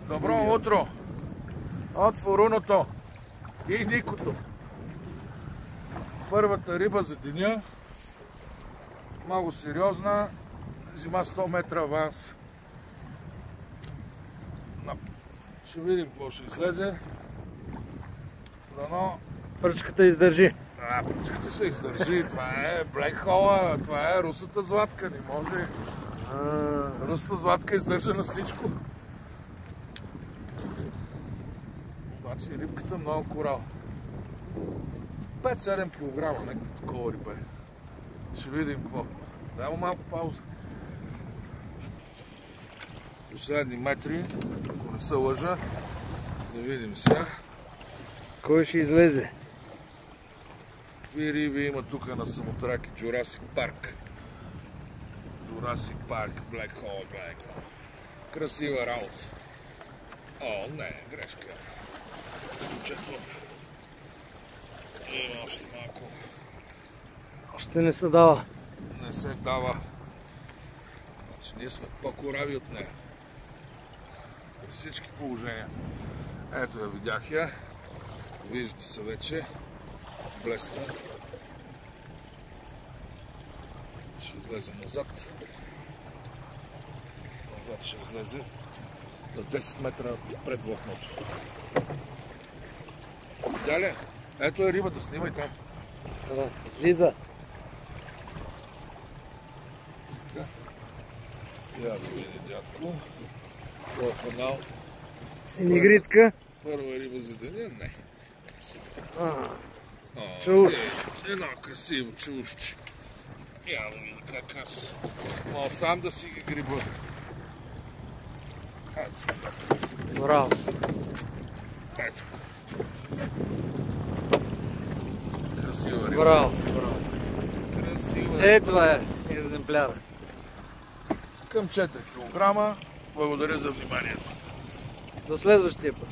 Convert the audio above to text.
Добро утро от Фуруното и Никото. Първата риба за деня. Много сериозна. Взима 100 метра аванс. Ще видим какво ще излезе. Дано пръчката издържи. Пръчката ще издържи. Това е Black Hole, това е русата златка. Не може. Русата златка издържа на всичко. Обаче рибката много корал. 5-7 кг, някакво такова риба е. Ще видим какво. Дай му малко пауза. Последни метри, ако не се лъжа, да видим сега. Кой ще излезе? Какви риби има тук на Самотраки? Jurassic Park. Jurassic Park, Black Hole. Красива работа. О, не, грешка. Чето. Има още малко. Още не се дава. Не се дава. Значи ние сме по-корави от нея. При всички положения. Ето я, видях я. Виждате се вече. Блесна. Ще излезе назад. Назад ще излезе на 10 метра пред влакното. Видя ли? Ето е рибата, снимай там. Излиза. Я да види, дядко. Това е канал. Синегритка. Първа риба за деня? Не. Чауш. Едно красиво чаушче. Я да види как аз мога сам да си ги гриба. Браво. Ето. Красива риба. Браво. Красива риба. Ето е екземпляра. Към 4 кг. Благодаря за вниманието. До следващия път.